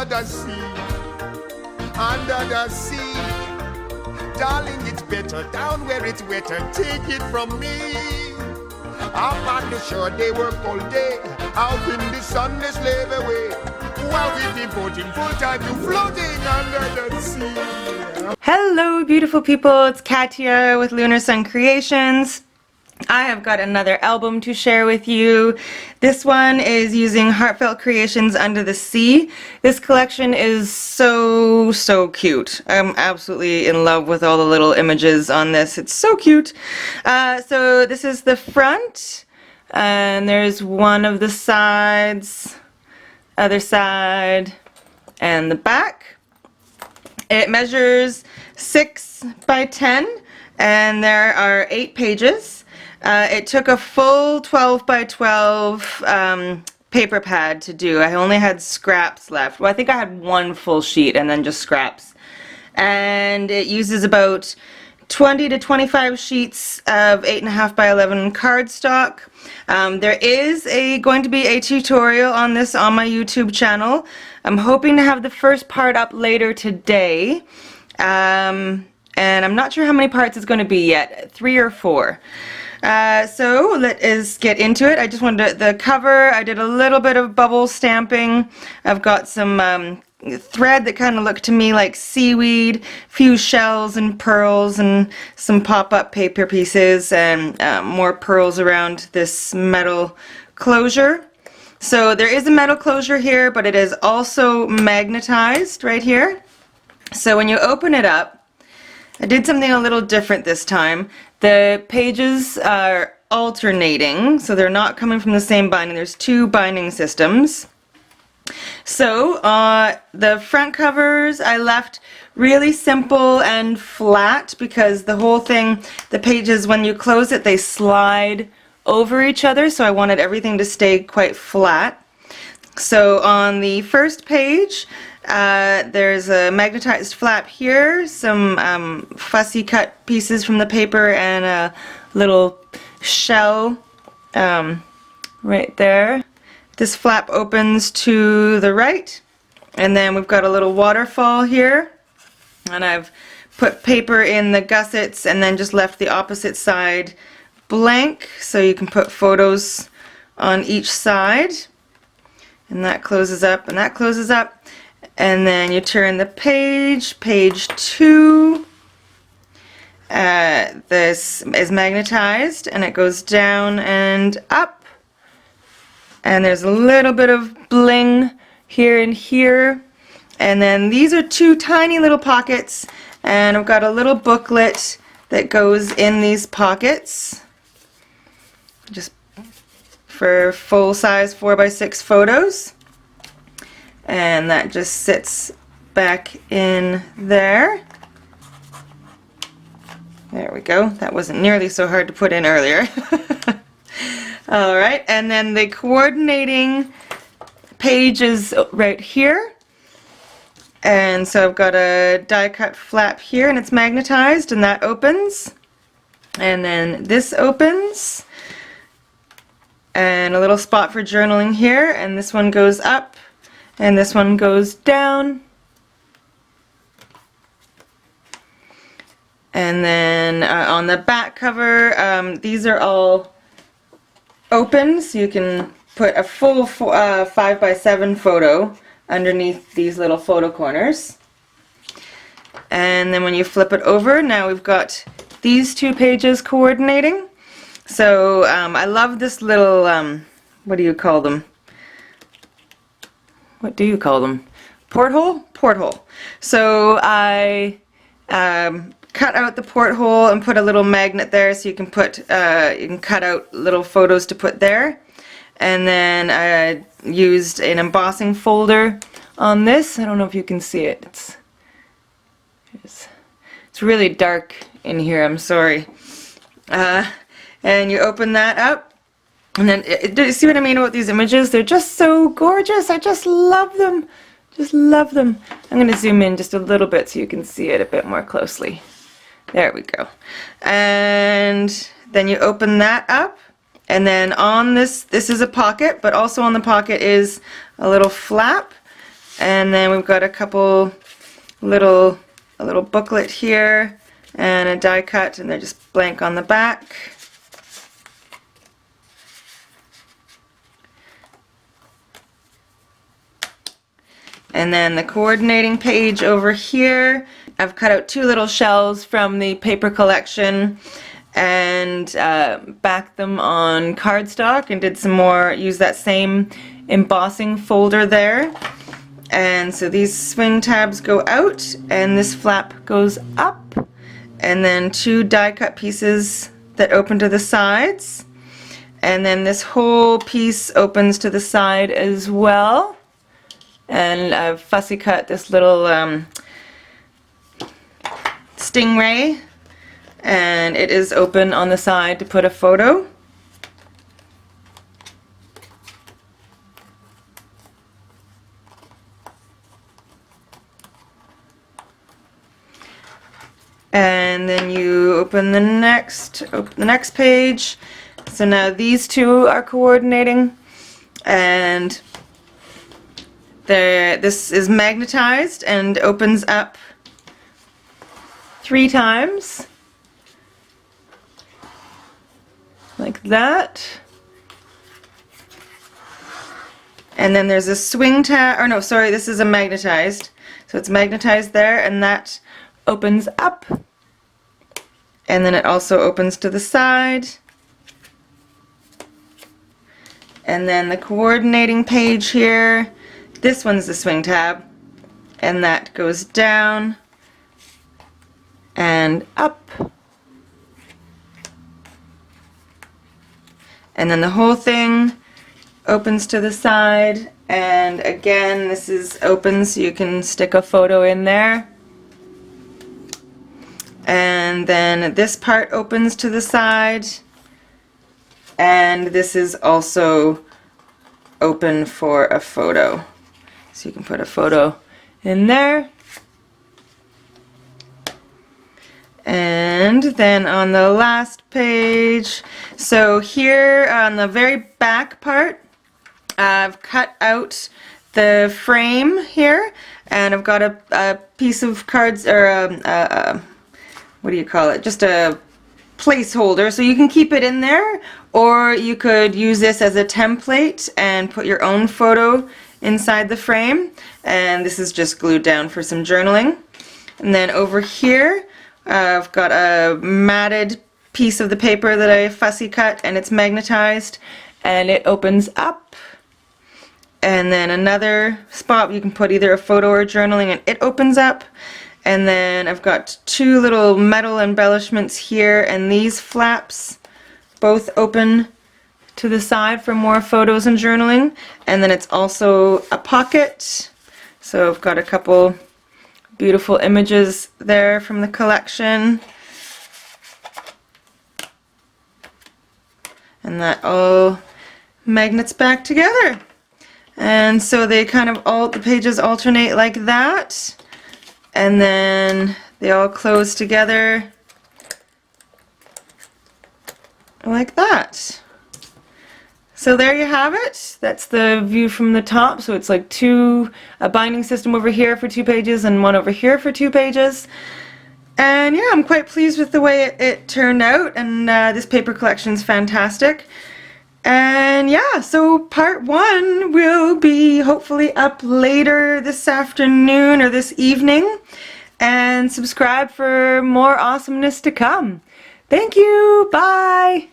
under the sea, under the sea. Darling, it's better down where it's wetter. Take it from me. Up on the shore they work all day, out in the sun they slave away, while we've been devoting full time to floating under the sea. Hello beautiful people, it's Katia with Lunar Sun Creations. I have got another album to share with you. This one is using Heartfelt Creations Under the Sea. This collection is so cute. I'm absolutely in love with all the little images on this. It's so cute. So this is the front, and there's one of the sides, other side, and the back. It measures 6 by 10, and there are 8 pages. It took a full 12 by 12 paper pad to do. I only had scraps left. Well, I think I had one full sheet and then just scraps. And it uses about 20 to 25 sheets of 8.5 by 11 cardstock. There is going to be a tutorial on this on my YouTube channel. I'm hoping to have the first part up later today. And I'm not sure how many parts it's going to be yet, 3 or 4. So let us get into it. I just wanted the cover. I did a little bit of bubble stamping. I've got some thread that kind of looked to me like seaweed, few shells and pearls, and some pop-up paper pieces, and more pearls around this metal closure. So there is a metal closure here, but it is also magnetized right here. So when you open it up, I did something a little different this time. The pages are alternating, so they're not coming from the same binding. There's 2 binding systems. So the front covers I left really simple and flat because the whole thing, the pages, when you close it, they slide over each other, so I wanted everything to stay quite flat. So on the first page, there's a magnetized flap here, some fussy cut pieces from the paper, and a little shell right there. This flap opens to the right, and then we've got a little waterfall here, and I've put paper in the gussets and then just left the opposite side blank so you can put photos on each side. And that closes up and that closes up. And then you turn the page, page 2. This is magnetized and it goes down and up. And there's a little bit of bling here and here. And then these are 2 tiny little pockets. And I've got a little booklet that goes in these pockets, just for full-size 4x6 photos. And that just sits back in there. There we go. That wasn't nearly so hard to put in earlier. Alright, and then the coordinating page is right here. And so I've got a die cut flap here, and it's magnetized, and that opens. And then this opens. And a little spot for journaling here, and this one goes up, and this one goes down. And then on the back cover, these are all open, so you can put a full 5x7 photo underneath these little photo corners. And then when you flip it over, now we've got these 2 pages coordinating. So I love this little, what do you call them? What do you call them? Porthole? Porthole. So I cut out the porthole and put a little magnet there, so you can put, you can cut out little photos to put there. And then I used an embossing folder on this. I don't know if you can see it. It's really dark in here, I'm sorry. And you open that up, and then do you see what I mean about these images? They're just so gorgeous. I just love them. Just love them. I'm going to zoom in just a little bit so you can see it a bit more closely. There we go. And then you open that up, and then on this is a pocket, but also on the pocket is a little flap, And then we've got a couple a little booklet here and a die cut, and they're just blank on the back. And then the coordinating page over here. I've cut out 2 little shells from the paper collection and backed them on cardstock and did some more, use that same embossing folder there. And so these swing tabs go out and this flap goes up, and then 2 die cut pieces that open to the sides, and then this whole piece opens to the side as well. And I've fussy cut this little stingray, and it is open on the side to put a photo. And then you open the next page. So now these 2 are coordinating, and this is magnetized and opens up 3 times like that. And then there's a swing tab, or no, sorry, this is a magnetized. So it's magnetized there, and that opens up. And then it also opens to the side. And then the coordinating page here, this one's the swing tab, and that goes down and up. And then the whole thing opens to the side, and again this is open so you can stick a photo in there. And then this part opens to the side, and this is also open for a photo. So you can put a photo in there. And then on the last page, so here on the very back part, I've cut out the frame here, and I've got a piece of cards, or what do you call it, just a placeholder, so you can keep it in there, or you could use this as a template and put your own photo inside the frame. And this is just glued down for some journaling. And then over here I've got a matted piece of the paper that I fussy cut, and it's magnetized and it opens up. And then another spot you can put either a photo or journaling, and it opens up. And then I've got 2 little metal embellishments here, and these flaps both open to the side for more photos and journaling. And then it's also a pocket. So I've got a couple beautiful images there from the collection. And that all magnets back together. And so they kind of the pages alternate like that. And then they all close together like that. So there you have it. That's the view from the top. So it's like a binding system over here for 2 pages and one over here for 2 pages. And yeah, I'm quite pleased with the way it turned out, and this paper collection is fantastic. And yeah, so part 1 will be hopefully up later this afternoon or this evening. And subscribe for more awesomeness to come. Thank you. Bye.